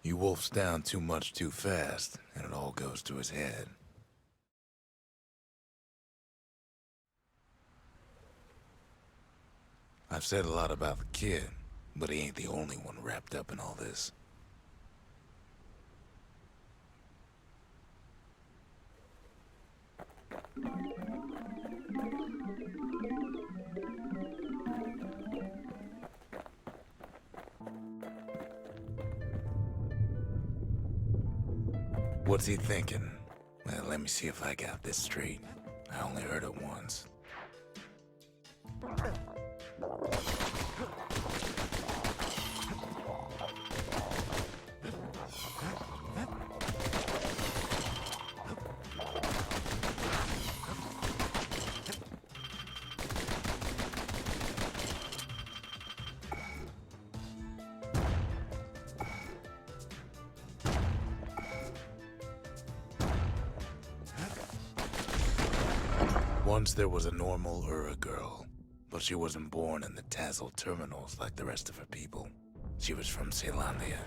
He wolfs down too much too fast, and it all goes to his head. I've said a lot about the kid, but he ain't the only one wrapped up in all this. What's he thinking? Well, let me see if I got this straight. I only heard it once. Once there was a normal Ura girl, but she wasn't born in the Tazzle terminals like the rest of her people. She was from Caelandia.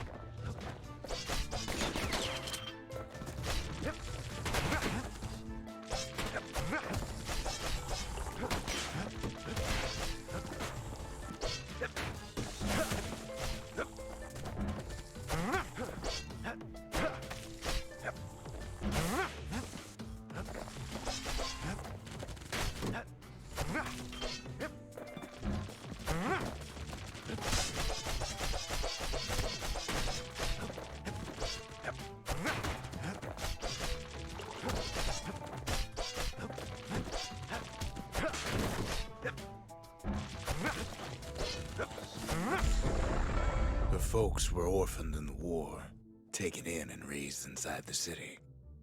Her folks were orphaned in the war, taken in and raised inside the city,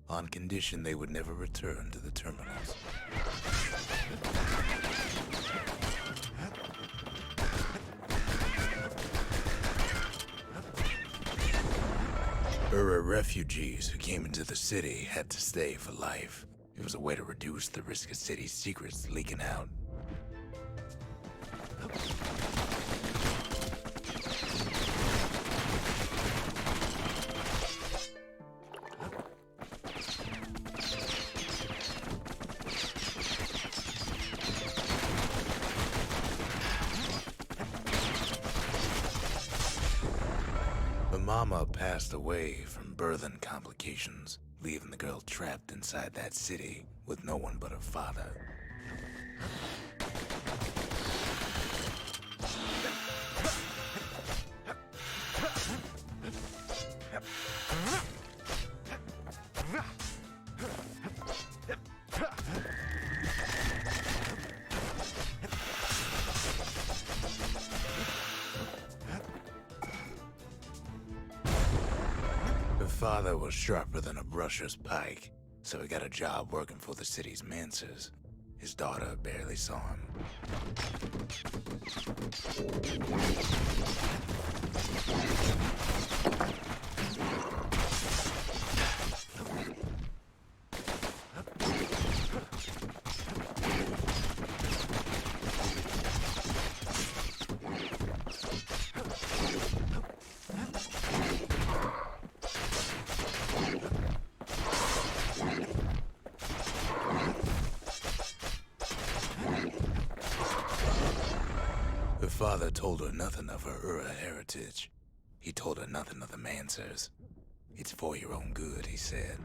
on condition they would never return to the terminals. Ura refugees who came into the city had to stay for life. It was a way to reduce the risk of city secrets leaking out. Her mama passed away from birthing complications, leaving the girl trapped inside that city with no one but her father. Her father was sharper than a brusher's pike, so he got a job working for the city's mancers. His daughter barely saw him. Her father told her nothing of her Ura heritage. He told her nothing of the Mancers. It's for your own good, he said.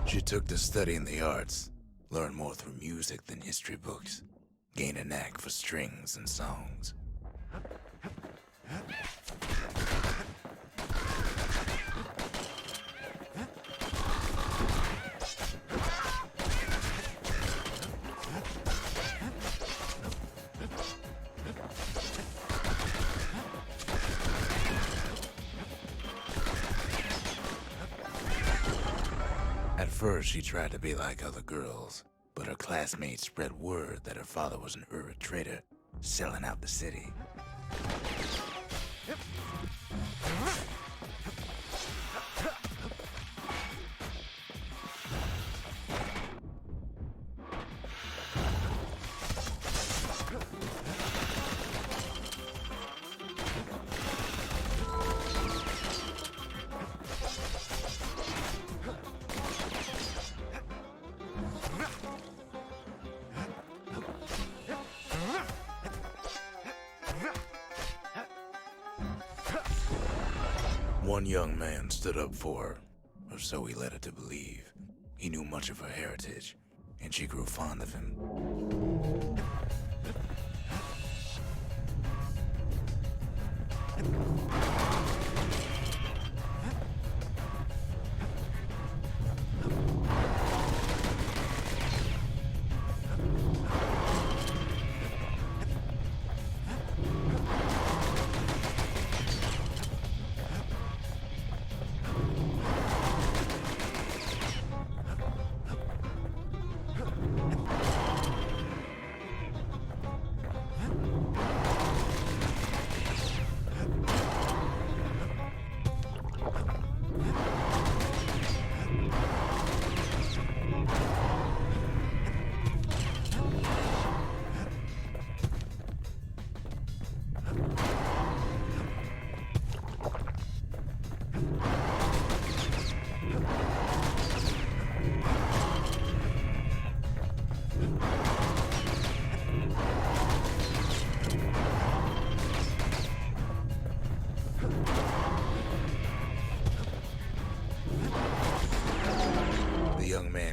She took to studying the arts, learned more through music than history books, gained a knack for strings and songs. At first, she tried to be like other girls, but her classmates spread word that her father was an Ura traitor selling out the city. One young man stood up for her, or so he led her to believe. He knew much of her heritage, and she grew fond of him.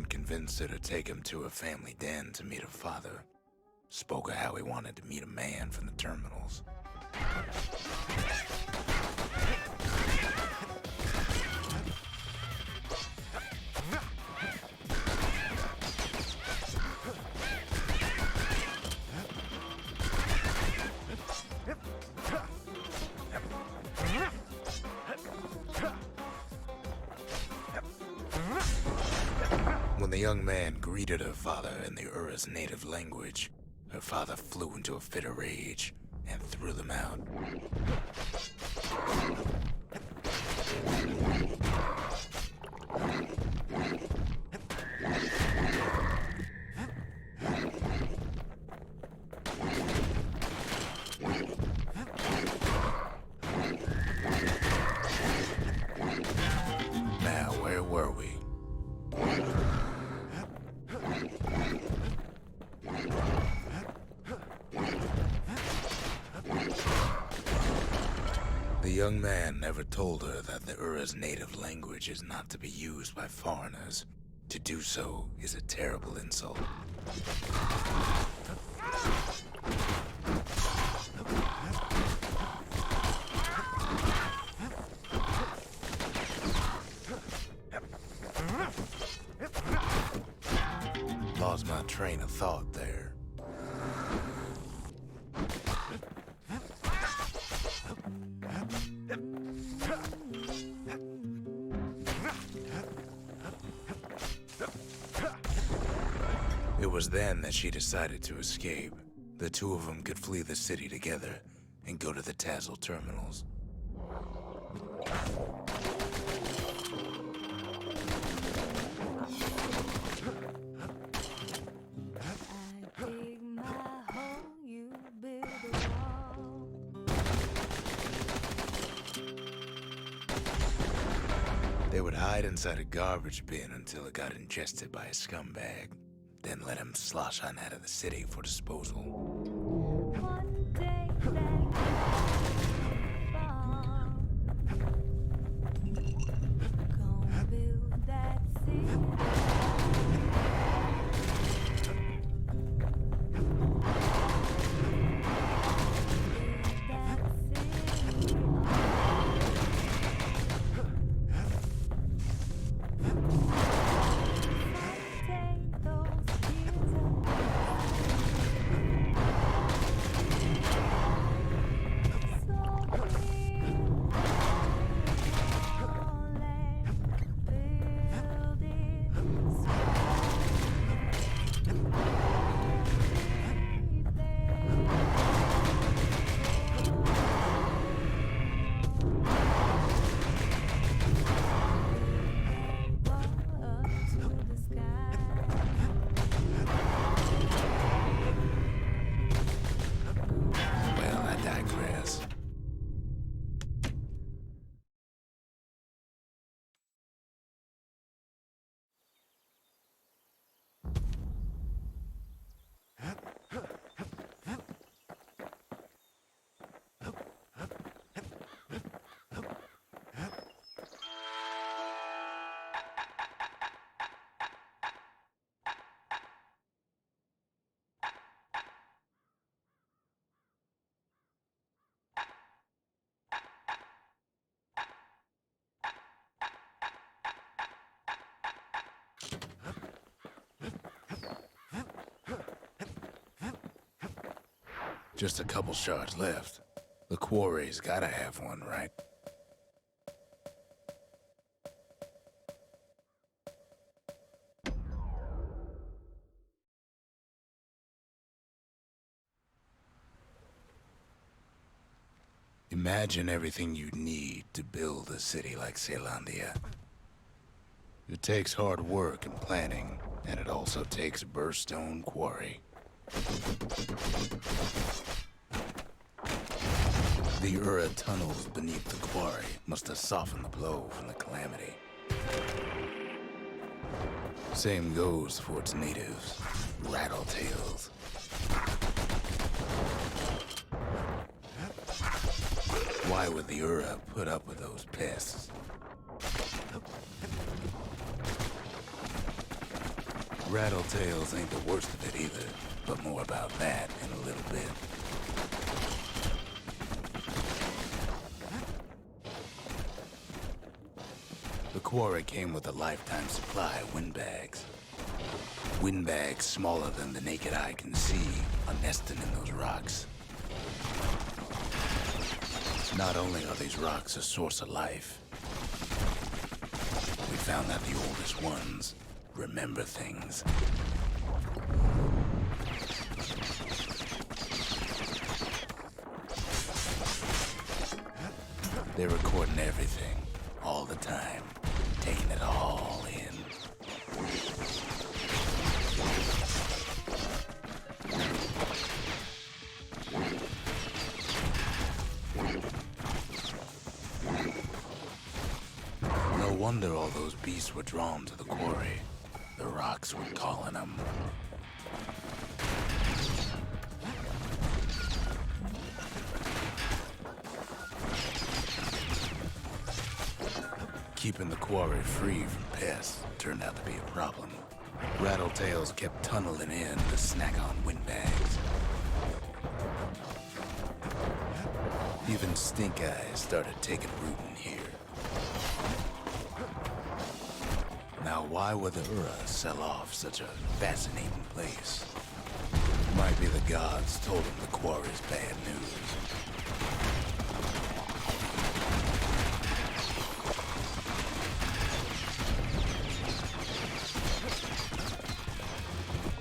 Convinced her to take him to a family den to meet her father. Spoke of how he wanted to meet a man from the terminals. When the young man greeted her father in the Ura's native language, her father flew into a fit of rage and threw them out. Now, where were we? The young man never told her that the Ura's native language is not to be used by foreigners. To do so is a terrible insult. Lost my train of thought there. It was then that she decided to escape. The two of them could flee the city together and go to the Tassel terminals. They would hide inside a garbage bin until it got ingested by a scumbag, then let him slosh on out of the city for disposal. One day gonna build that Just a couple shards left. The quarry's gotta have one, right? Imagine everything you'd need to build a city like Caelondia. It takes hard work and planning, and it also takes a burstone quarry. The Ura tunnels beneath the quarry must have softened the blow from the Calamity. Same goes for its natives, Rattletails. Why would the Ura put up with those pests? Rattletails ain't the worst of it either, but more about that in a little bit. The quarry came with a lifetime supply of windbags. Windbags smaller than the naked eye can see are nesting in those rocks. Not only are these rocks a source of life, we found that the oldest ones remember things. They're recording everything, all the time, taking it all in. No wonder all those beasts were drawn to the quarry. The rocks were calling them. Keeping the quarry free from pests turned out to be a problem. Rattletails kept tunneling in to snack on windbags. Even stink eyes started taking root in here. Now, why would the Ura sell off such a fascinating place? Might be the gods told them the quarry's bad news.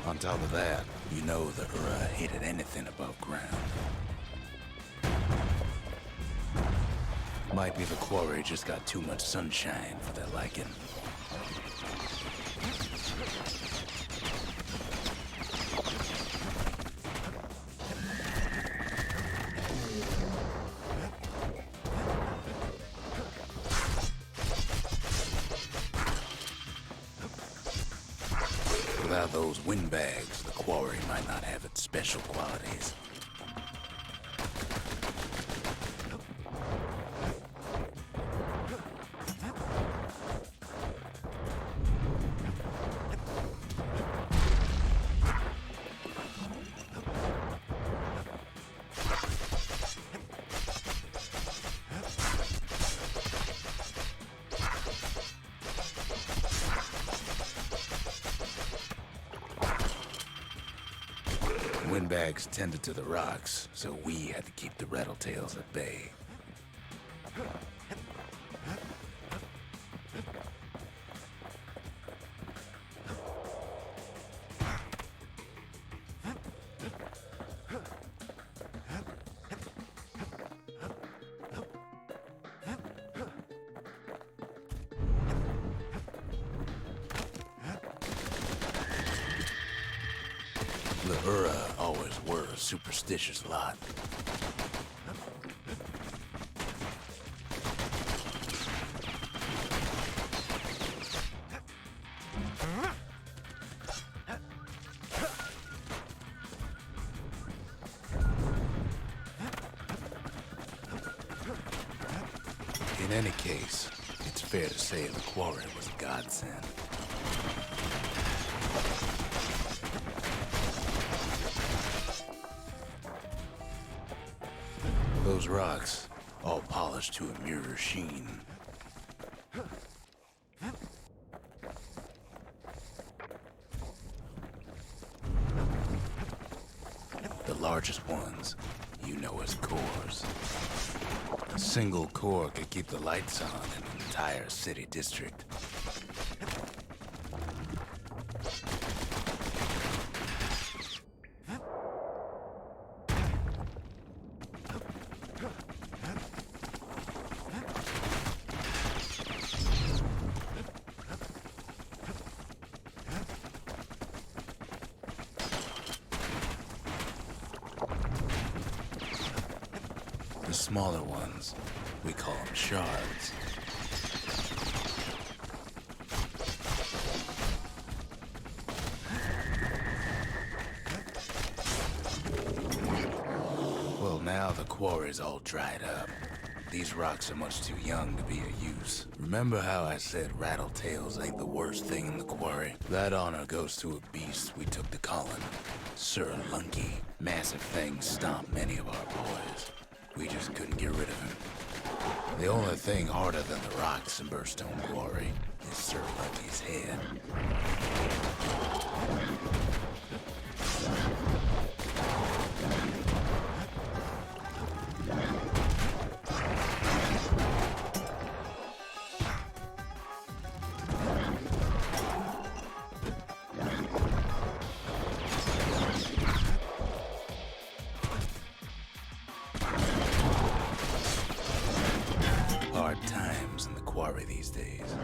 On top of that, you know the Ura hated anything above ground. Might be the quarry just got too much sunshine for their liking. Without those windbags, the quarry might not have its special qualities. Windbags tended to the rocks, so we had to keep the Rattletails at bay. The Ura always were a superstitious lot. In any case, it's fair to say the quarry was a godsend. Those rocks, all polished to a mirror sheen. The largest ones, you know as cores. A single core could keep the lights on in an entire city district. The smaller ones, we call them shards. Well, now the quarry's all dried up. These rocks are much too young to be of use. Remember how I said rattletails ain't the worst thing in the quarry? That honor goes to a beast we took to Colin, Sir Lunky. Massive things stomped many of our boys. We just couldn't get rid of him. The only thing harder than the rocks in Bastion Quarry is Sir Lunky's head. Hard times in the quarry these days.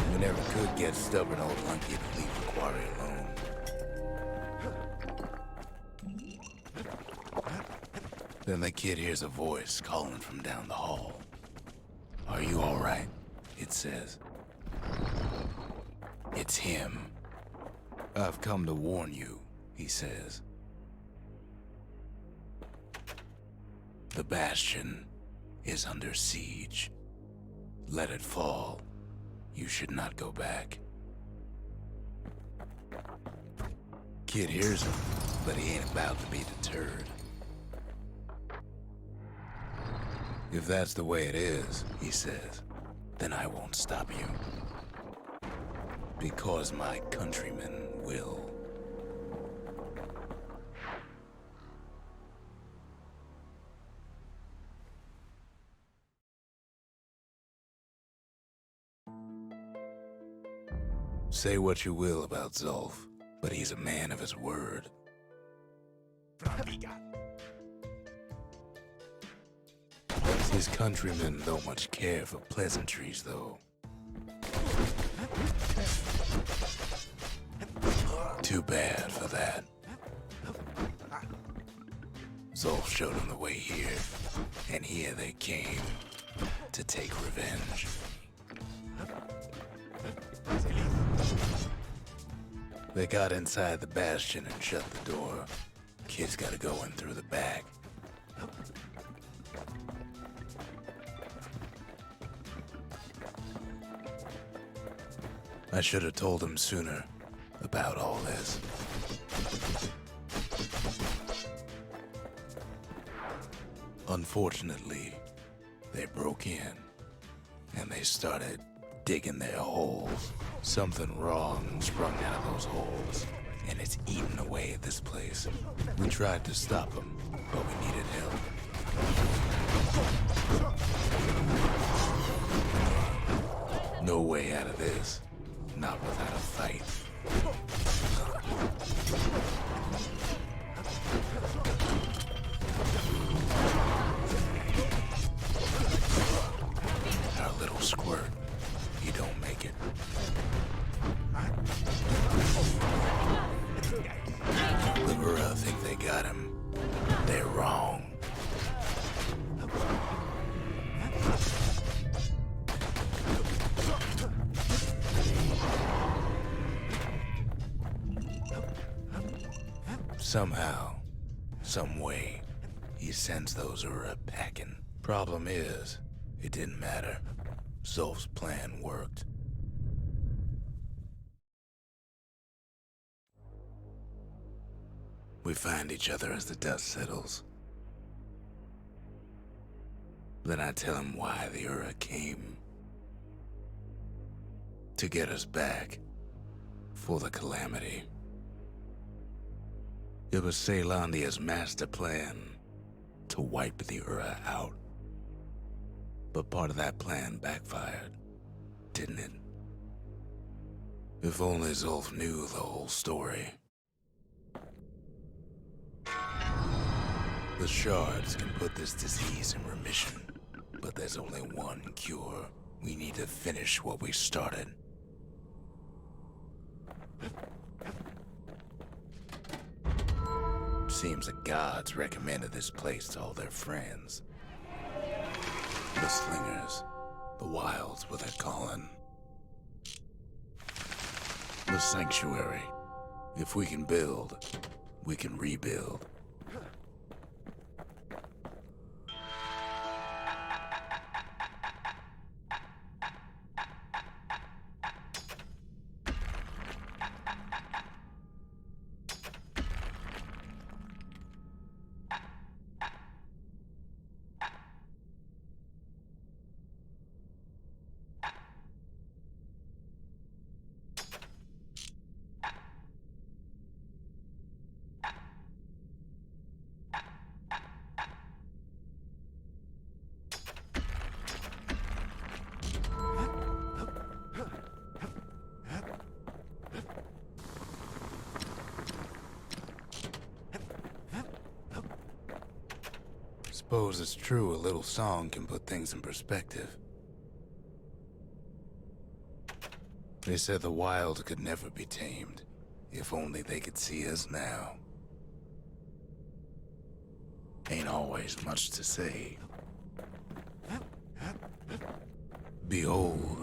We never could get stubborn old Lunky to leave the quarry alone. Then the kid hears a voice calling from down the hall. "Are you all right?" it says. It's him. "I've come to warn you," he says. "The Bastion is under siege. Let it fall. You should not go back." Kid hears him, but he ain't about to be deterred. "If that's the way it is," he says, "then I won't stop you. Because my countrymen will." Say what you will about Zulf, but he's a man of his word. His countrymen don't much care for pleasantries, though. Too bad for that. Zulf showed him the way here, and here they came to take revenge. They got inside the Bastion and shut the door. Kid's gotta go in through the back. I should have told him sooner about all this. Unfortunately, they broke in and they started digging their holes. Something wrong sprung out of those holes, and it's eating away at this place. We tried to stop them, but we needed help. No way out of this. Not without a fight. Our little squirt, he don't make it. Libera think they got him. They're wrong. Somehow, some way, he sends those Ura packing. Problem is, it didn't matter. Zulf's plan worked. We find each other as the dust settles. Then I tell him why the Ura came. To get us back. For the Calamity. It was Caelandia's master plan to wipe the Ura out. But part of that plan backfired, didn't it? If only Zulf knew the whole story. The shards can put this disease in remission, but there's only one cure. We need to finish what we started. Seems the gods recommended this place to all their friends. The slingers, the wilds were their calling. The sanctuary. If we can build, we can rebuild. Suppose it's true a little song can put things in perspective. They said the wild could never be tamed, if only they could see us now. Ain't always much to say. Behold